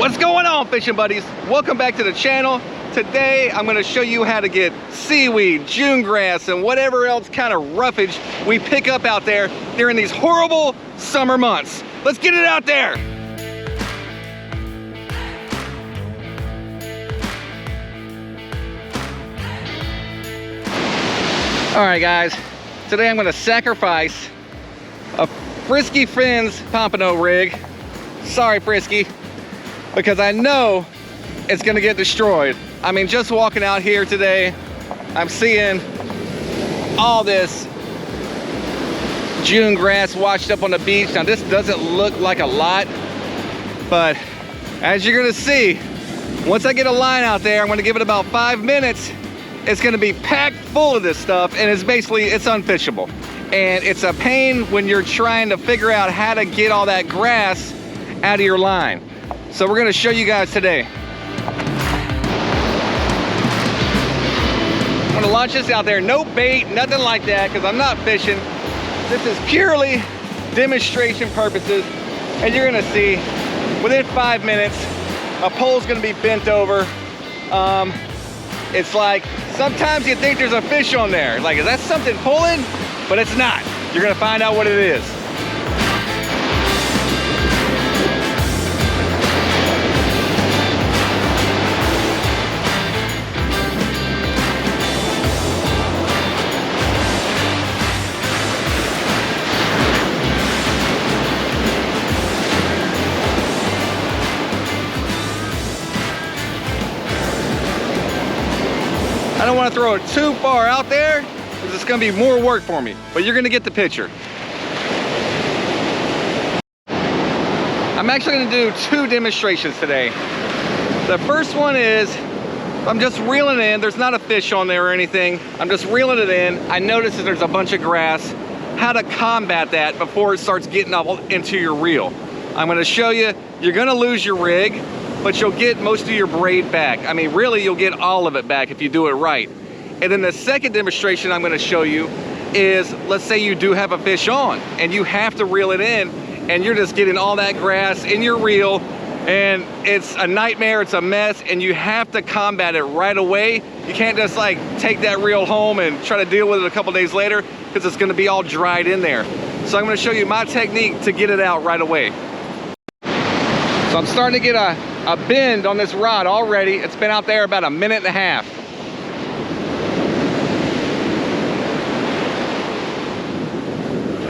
What's going on, fishing buddies? Welcome back to the channel. Today I'm going to show you how to get seaweed, June grass, and whatever else kind of roughage we pick up out there during these horrible summer months. Let's get it out there. All right, guys, today I'm going to sacrifice a Frisky Fins pompano rig. Sorry, Frisky, because I know it's gonna get destroyed. I mean, just walking out here today, I'm seeing all this June grass washed up on the beach. Now, this doesn't look like a lot, but as you're gonna see, once I get a line out there, I'm gonna give it about 5 minutes. It's gonna be packed full of this stuff, and it's unfishable. And it's a pain when you're trying to figure out how to get all that grass out of your line. So we're gonna show you guys today. I'm gonna launch this out there, no bait, nothing like that, because I'm not fishing. This is purely demonstration purposes. And you're gonna see, within 5 minutes, a pole's gonna be bent over. It's like, sometimes you think there's a fish on there. Like, is that something pulling? But it's not. You're gonna find out what it is. I don't want to throw it too far out there because it's going to be more work for me, but you're going to get the picture. I'm actually going to do 2 demonstrations today. The first one is I'm just reeling in. There's not a fish on there or anything. I'm just reeling it in. I notice that there's a bunch of grass. How to combat that before it starts getting up into your reel. I'm going to show you. You're going to lose your rig, but you'll get most of your braid back. I mean, really, you'll get all of it back if you do it right. And then the second demonstration I'm gonna show you is, let's say you do have a fish on and you have to reel it in and you're just getting all that grass in your reel and it's a nightmare, it's a mess, and you have to combat it right away. You can't just like take that reel home and try to deal with it a couple days later because it's gonna be all dried in there. So I'm gonna show you my technique to get it out right away. So I'm starting to get a bend on this rod already. It's been out there about 1.5 minutes.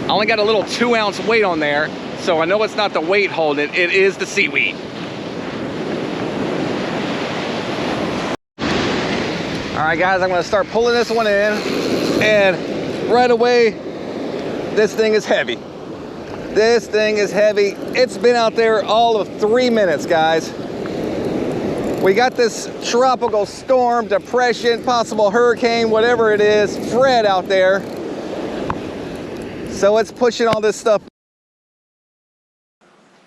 I only got a little 2-ounce weight on there, so I know it's not the weight holding it, it is the seaweed. All right, guys, I'm gonna start pulling this one in, and right away, this thing is heavy. This thing is heavy. It's been out there all of 3 minutes, guys. We got this tropical storm, depression, possible hurricane, whatever it is, Fred out there. So it's pushing all this stuff.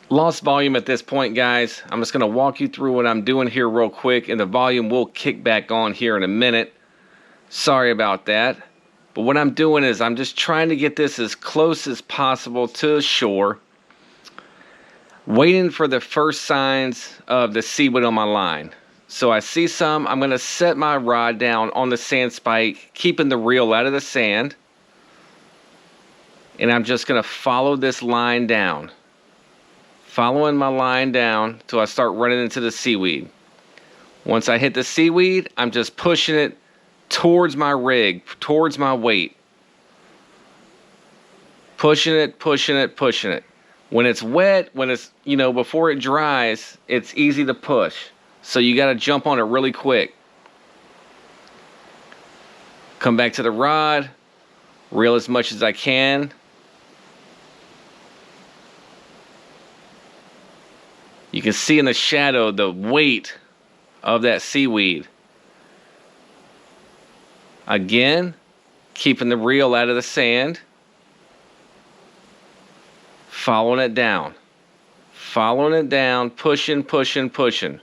Lost volume at this point, guys. I'm just gonna walk you through what I'm doing here real quick, and the volume will kick back on here in a minute. Sorry about that. But what I'm doing is I'm just trying to get this as close as possible to shore, waiting for the first signs of the seaweed on my line. So I see some, I'm gonna set my rod down on the sand spike, keeping the reel out of the sand. And I'm just gonna follow this line down. Following my line down till I start running into the seaweed. Once I hit the seaweed, I'm just pushing it towards my rig, towards my weight. Pushing it, pushing it, pushing it. When it's wet, when it's, you know, before it dries, it's easy to push. So you gotta jump on it really quick. Come back to the rod, reel as much as I can. You can see in the shadow the weight of that seaweed. Again, keeping the reel out of the sand. Following it down. Following it down, pushing, pushing, pushing.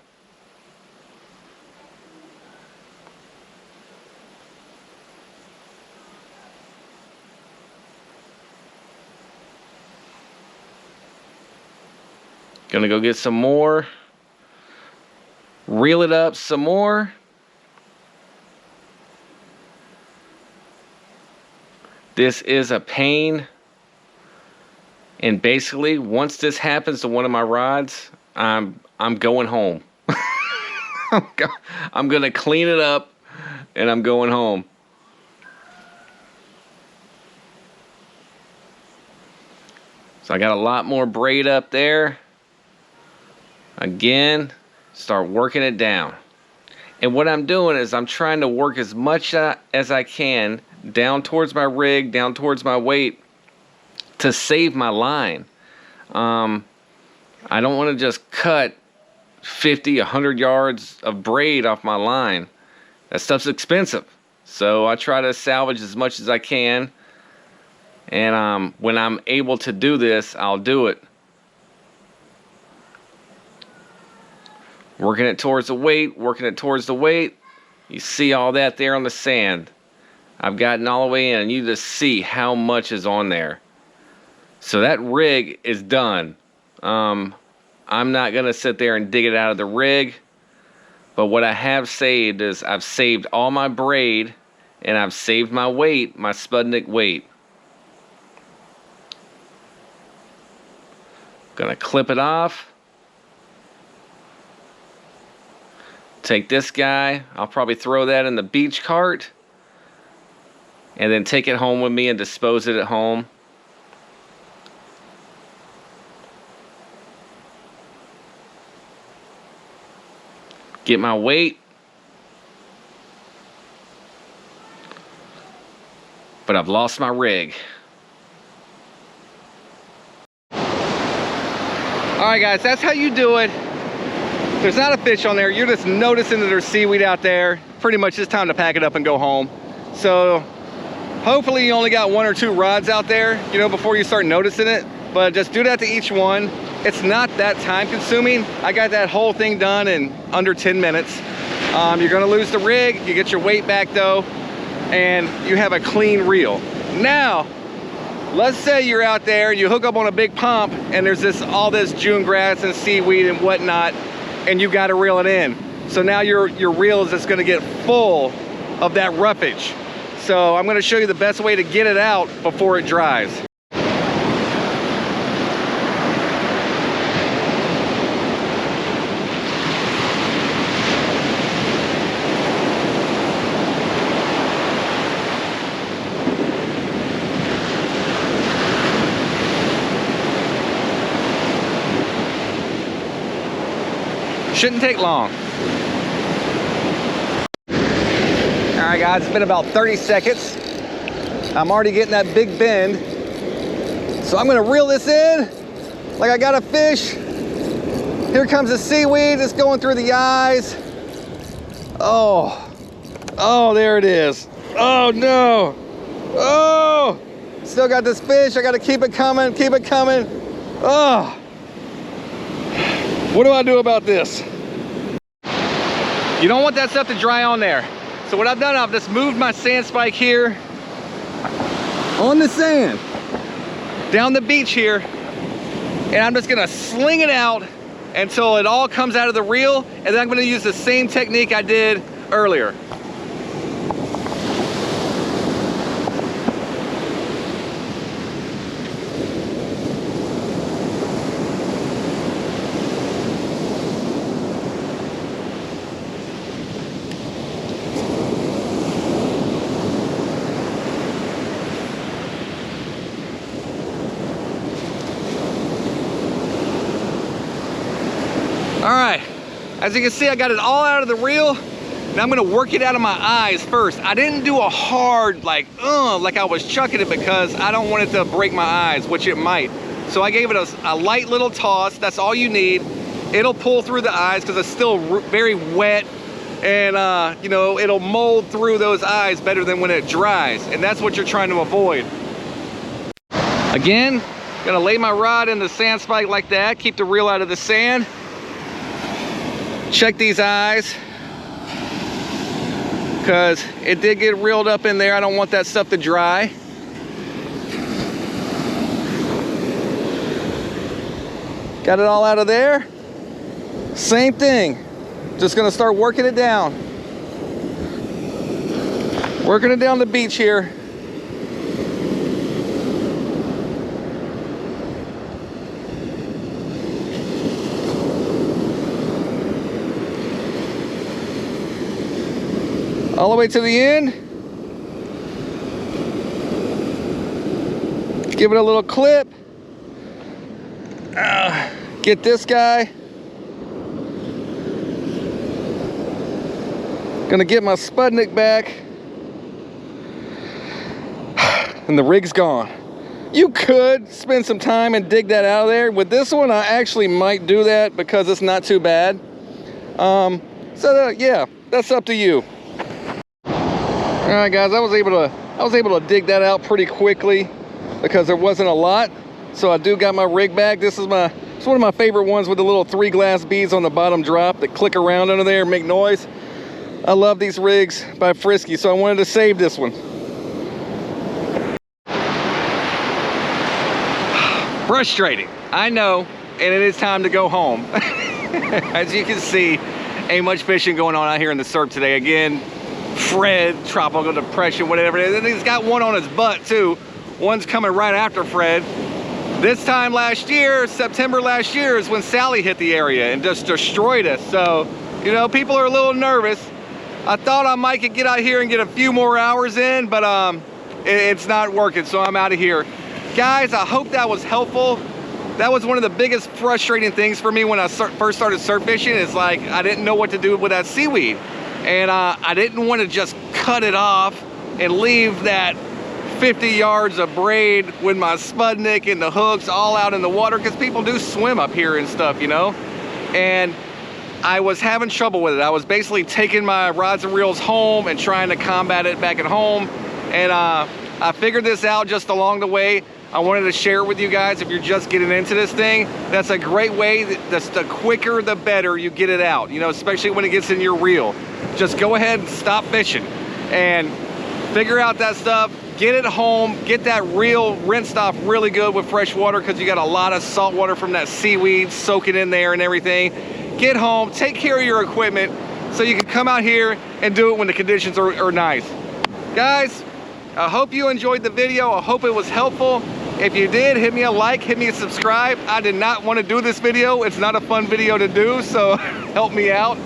Gonna go get some more Reel it up some more. This is a pain. And basically, once this happens to one of my rods, I'm going home. I'm gonna clean it up and I'm going home. So I got a lot more braid up there. Again, start working it down. And what I'm doing is I'm trying to work as much as I can down towards my rig, down towards my weight, to save my line. I don't want to just cut 50, 100 yards of braid off my line. That stuff's expensive. So I try to salvage as much as I can. And when I'm able to do this, I'll do it. Working it towards the weight, working it towards the weight. You see all that there on the sand. I've gotten all the way in, and you just see how much is on there. So that rig is done. I'm not going to sit there and dig it out of the rig. But what I have saved is I've saved all my braid, and I've saved my weight, my Spudnik weight. Gonna clip it off. Take this guy. I'll probably throw that in the beach cart. And then take it home with me and dispose it at home. Get my weight. But I've lost my rig. Alright guys, that's how you do it. There's not a fish on there. You're just noticing that there's seaweed out there. Pretty much it's time to pack it up and go home. So hopefully you only got 1 or 2 rods out there, you know, before you start noticing it. But just do that to each one. It's not that time consuming. I got that whole thing done in under 10 minutes. You're gonna lose the rig. You get your weight back though, and you have a clean reel. Now, let's say you're out there and you hook up on a big pump and there's all this June grass and seaweed and whatnot, and you got to reel it in. So now your reel is just going to get full of that roughage. So I'm going to show you the best way to get it out before it dries. Shouldn't take long. All right guys, it's been about 30 seconds. I'm already getting that big bend. So I'm gonna reel this in like I got a fish. Here comes the seaweed, it's going through the eyes. Oh, there it is. Oh no, oh, still got this fish. I gotta keep it coming, keep it coming. Oh, what do I do about this? You don't want that stuff to dry on there. So what I've done, I've just moved my sand spike here on the sand, down the beach here, and I'm just gonna sling it out until it all comes out of the reel, and then I'm gonna use the same technique I did earlier. All right, as you can see, I got it all out of the reel. Now I'm gonna work it out of my eyes first. I didn't do a hard, like I was chucking it, because I don't want it to break my eyes, which it might. So I gave it a light little toss. That's all you need. It'll pull through the eyes because it's still very wet, and you know, it'll mold through those eyes better than when it dries, and that's what you're trying to avoid. Again, gonna lay my rod in the sand spike like that, keep the reel out of the sand. Check these eyes, because it did get reeled up in there. I don't want that stuff to dry. Got it all out of there. Same thing. Just gonna start working it down. Working it down the beach here. All the way to the end. Give it a little clip. Get this guy. Gonna get my Sputnik back. And the rig's gone. You could spend some time and dig that out of there. With this one, I actually might do that because it's not too bad. Yeah, that's up to you. All right, guys, I was able to dig that out pretty quickly because there wasn't a lot. So I do got my rig back. It's one of my favorite ones with the little 3 glass beads on the bottom drop that click around under there and make noise. I love these rigs by Frisky, so I wanted to save this one. Frustrating, I know, and it is time to go home. As you can see, ain't much fishing going on out here in the surf today. Again, Fred, tropical depression, whatever it is. And he's got one on his butt too. One's coming right after Fred. This time last year, September last year, is when Sally hit the area and just destroyed us. So, you know, people are a little nervous. I thought I might could get out here and get a few more hours in, but it's not working, so I'm out of here. Guys, I hope that was helpful. That was one of the biggest frustrating things for me when I first started surf fishing. It's like I didn't know what to do with that seaweed. And I didn't want to just cut it off and leave that 50 yards of braid with my Sputnik and the hooks all out in the water, because people do swim up here and stuff, you know? And I was having trouble with it. I was basically taking my rods and reels home and trying to combat it back at home. And I figured this out just along the way. I wanted to share it with you guys. If you're just getting into this thing, that's a great way. That's the quicker the better you get it out, you know, especially when it gets in your reel. Just go ahead and stop fishing and figure out that stuff. Get it home, get that reel rinsed off really good with fresh water, because you got a lot of salt water from that seaweed soaking in there and everything. Get home, take care of your equipment so you can come out here and do it when the conditions are nice. Guys, I hope you enjoyed the video. I hope it was helpful. If you did, hit me a like, hit me a subscribe. I did not want to do this video. It's not a fun video to do, so help me out.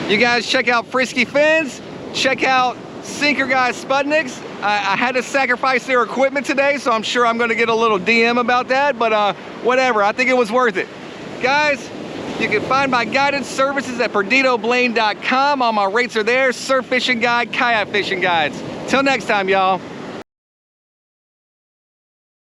You guys check out Frisky Fins. Check out Sinker Guys Sputniks. I had to sacrifice their equipment today, so I'm sure I'm going to get a little DM about that, but whatever. I think it was worth it. Guys, you can find my guided services at PerditoBlaine.com. All my rates are there. Surf fishing guide, kayak fishing guides. Till next time, y'all.